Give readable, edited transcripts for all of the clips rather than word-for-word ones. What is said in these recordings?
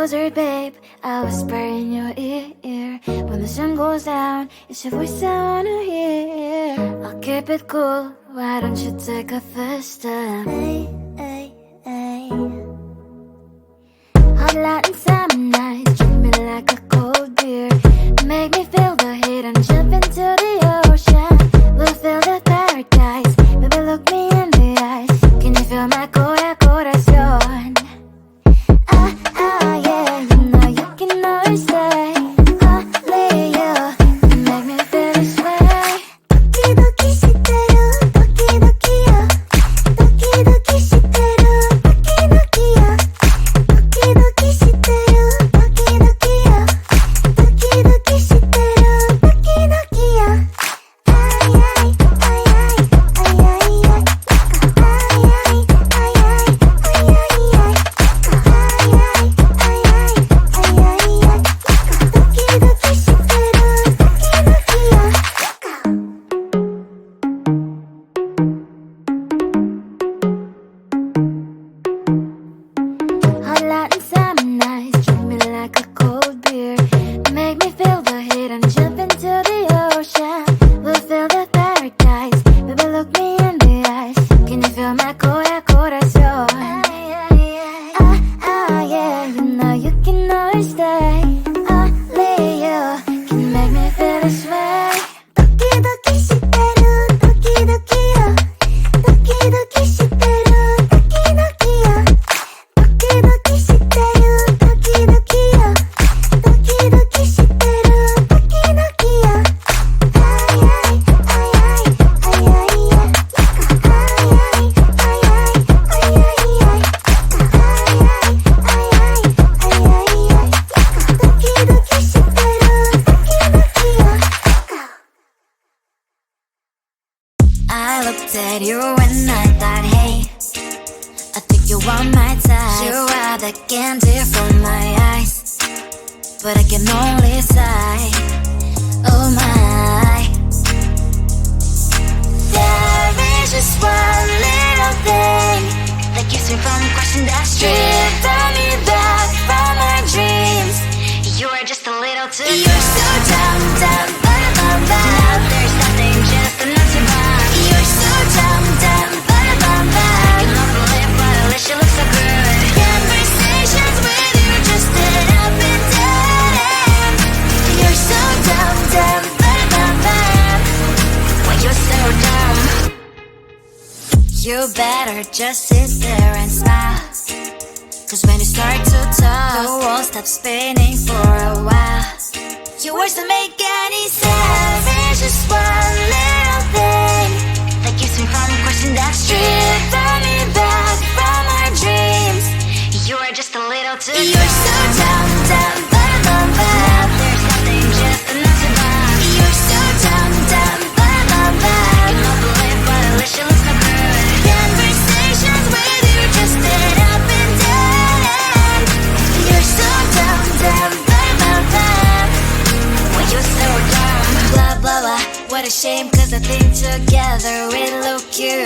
closer, babe. I'll whisper in your ear. When the sun goes down, it's your voice I wanna hear. I'll keep it cool, why don't you take a first step? Hey, hey, hey. Hot Latin summer nights, treat me like a cold beer. Make me feel the heat and jump into the ocean. We'll feel the paradise, baby look me in the eyes. Can you feel my corazón? Yeah, you know you can always stay. Only you can make me feel this way. 도끼도끼 시대로 도끼도끼야. 도끼도끼 시대로 도끼도끼야. 도끼도끼 시대로 도끼도끼야. 도끼도끼 시대로 도끼도끼야. But I can only sigh, oh my. There is just one little thing that keeps me from crossing that street. Stripping me back from my dreams. You are just a little too close. You're so dumb, dumb, ba-da-bum-bum. Now there's nothing, just enough to bomb. You're so dumb, dumb, ba-da-bum-bum. You love the lip, but at least you look so good. Conversations with you just end up in dead. You're so dumb, dumb, ba-da-bum-bum. When you're so dumb, you better just sit there and smile. Cause when you start to talk, the world stops spinning for a while. Your words don't make any sense. There's just one little thing that keeps me from crossing that street. Stripping me back from my dreams. You are just a little too close. You're so dumb, dumb, ba-da-bum-bum. Now there's nothing, just enough to bomb. You're so dumb, dumb, ba-da-bum-bum. You love the lip, but at least you look so good. Conversations with you just end up in dead. You're so dumb, dumb, ba-da-bum-bum. When you're so dumb, blah, blah, blah. What a shame, cause I think together we look cute.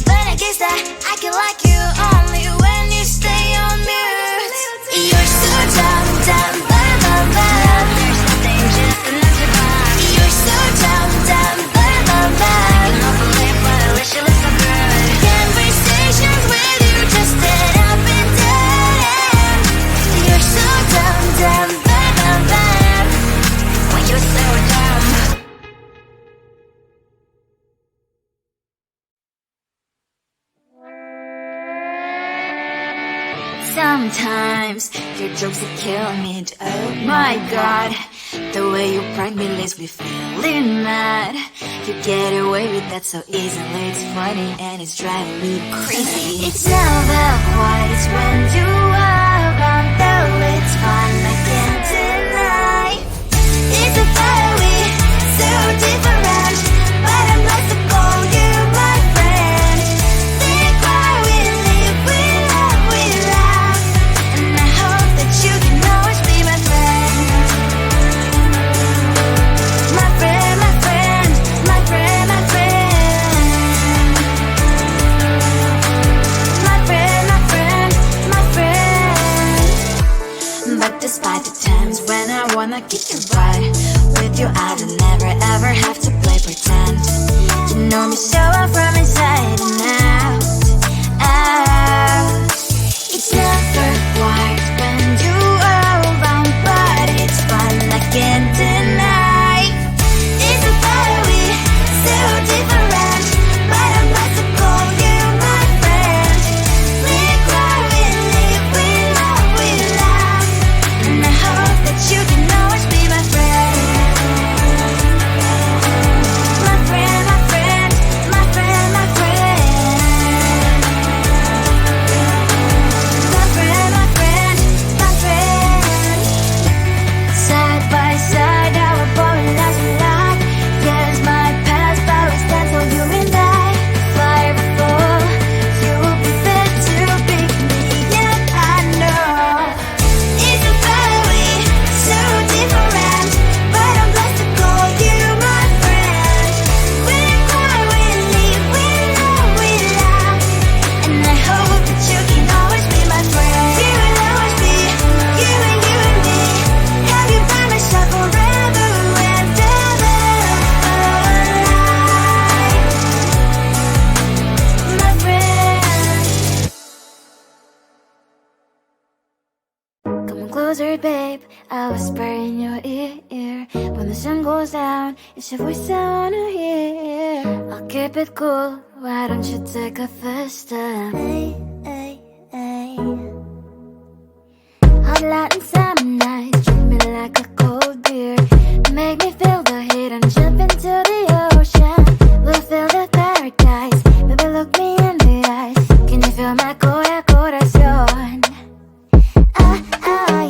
But I guess that I can like you only when you stay on mute. You're so dumb, dumb, ba-da-bum-bum. There's nothing, just enough to bomb. You're so dumb, dumb, ba-da-bum-bum. You love the lip, but at least you look so good. Conversations with you just end up in dead. You're so dumb, dumb, ba-da-bum-bum. When you're so dumb. Sometimes your jokes will kill me. Oh my god, the way you prank me leaves me feeling mad. You get away with that so easily. It's funny and it's driving me crazy. It's never quiet, it's when you are around. Though it's fun, I can't deny. It's a fire we so different, but I'm blessed to call you my friend. Think why we live, we love, we laugh, and I hope that you can always be my friend. My friend, my friend, my friend, my friend. My friend, my friend, my friend. wanna kick your butt. With you I don't never ever have to play pretend. You know me so well from inside and out, out. It's never quite when you are around, but it's fun, I can't deny. It's a better way, so different, but I'm about to call you my friend. We cry, we live, we love, and I hope that you can always be my friend. My friend, my friend, my friend, my friend. My friend, my friend, my friend. Side by side, our body lies a lot. Yes, my past always stands on you and I. Fire before you will be there to pick me, yeah, I know. It's a better way, so different, but I'm blessed to call you my friend. We cry, we live, we love, and I hope that you can always be my friend. You will always be, you and me. Have you by my side forever and ever. My friend. Come closer, babe, I'll whisper in your ear. When the sun goes down, it's your voice I wanna hear. I'll keep it cool, why don't you take a first step? Hey, hey, hey. Hot Latin summer nights, treat me like a cold beer. Make me feel the heat and jump into the ocean. We'll feel the paradise, baby look me in the eyes. Can you feel my corazón?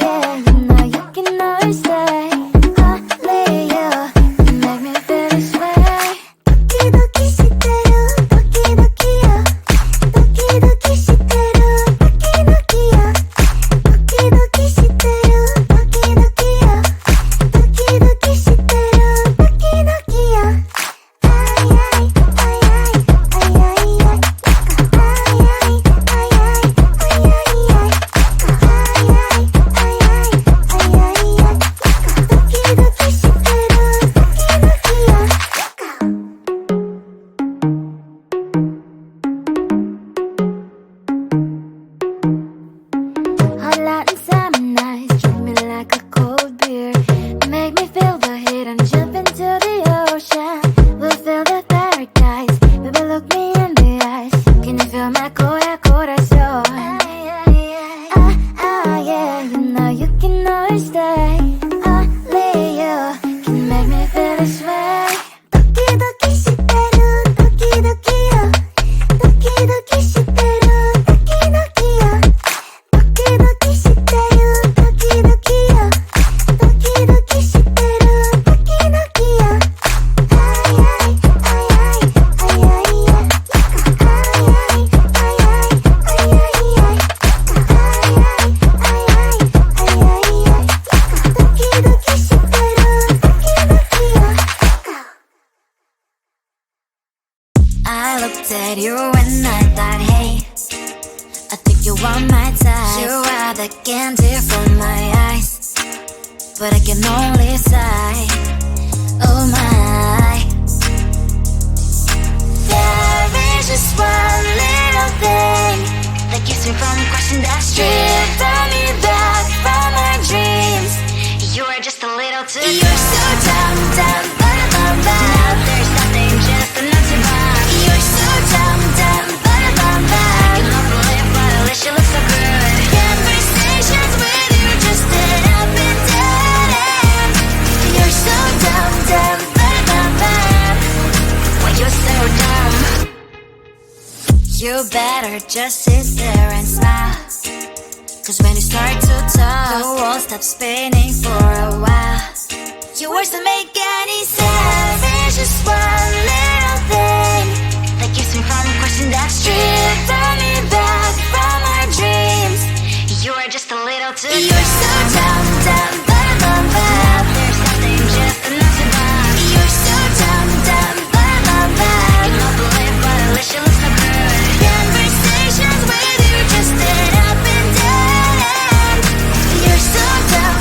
Yeah, you know you can always stay. Only you can make me feel this way. Doki doki shiteru, doki doki yo. Doki doki shiteru, doki doki yo. Doki doki shiteru, doki doki yo. Doki doki shiteru, doki doki yo. Ay ay ay ay ay ay ay. Ay ay ay ay ay ay ay. Hot Latin summer nights, treat me like a cold beer. Make me feel the heat and jump into the ocean. We'll feel the paradise, baby look me in the eyes. Can you feel my corazón? Yeah, you know you can always stay. Only you can make me feel this way. Doki doki shiteru, doki doki yo. Doki doki shiteru, doki doki yo. Doki doki shiteru, doki doki yo. Doki doki shiteru, doki doki yo. Ay ay ay ay ay ay ay. Ay ay ay ay ay ay ay. Ay ay ay ay ay ay. Doki doki shiteru, doki doki yo. I looked at you and I thought, hey, I think you are my type. You are the candy from my eyes, but I can only sigh. Oh my. There is just one little thing that keeps me from crossing that street. Stripping me back from my dreams. You are just a little too close. You're so dumb, dumb, now there's nothing, just a nut to bomb. You're so dumb, dumb, I cannot believe, but at least you look so good. Conversations with you just end up in dead end. You're so dumb, when you're so dumb. You better just sit there and smile, 'cause when you start to talk, the world stops spinning for a while. Your words don't make any sense. There's just one little thing that keeps me from crossing that street. Stripping me back from my dreams. You are just a little too close. You're so dumb, now there's nothing, just a nut to bomb. You're so dumb, I cannot believe, but at least you look so good. Conversations with you just end up in dead end. You're so dumb,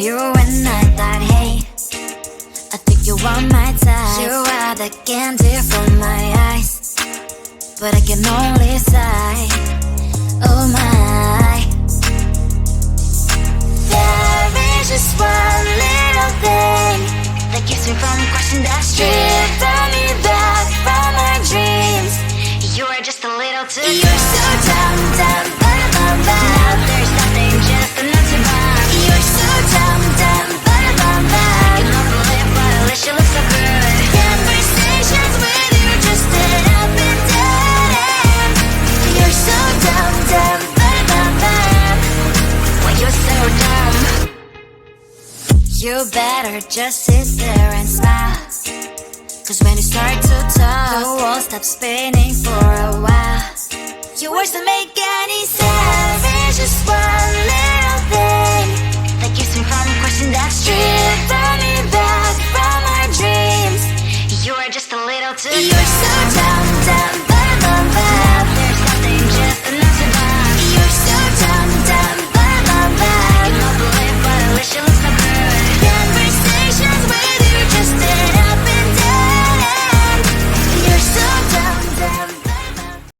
met you and I thought, hey, I think you are my type. You are the candy from my eyes, but I can only sigh, oh my. There is just one little thing that keeps me from crossing that street. Bring me back from my dreams. You are just a little too good. You're so dumb, dumb, ba-da-bum-bum. Now there's nothing, just enough to bomb. You're so dumb, dumb, ba-da-bum-bum. I can also live, but at least you look so good. Conversations with you just end up in dead end. You're so dumb, dumb, ba-da-bum-bum. Why you're so dumb? You better just sit there and smile, 'cause when you start to talk, the world stops spinning for a while. Your words don't make any sense. There's just one little thing that keeps me from crossing that street. Bring me back from my dreams. You are just a little too. You're so dumb, dumb.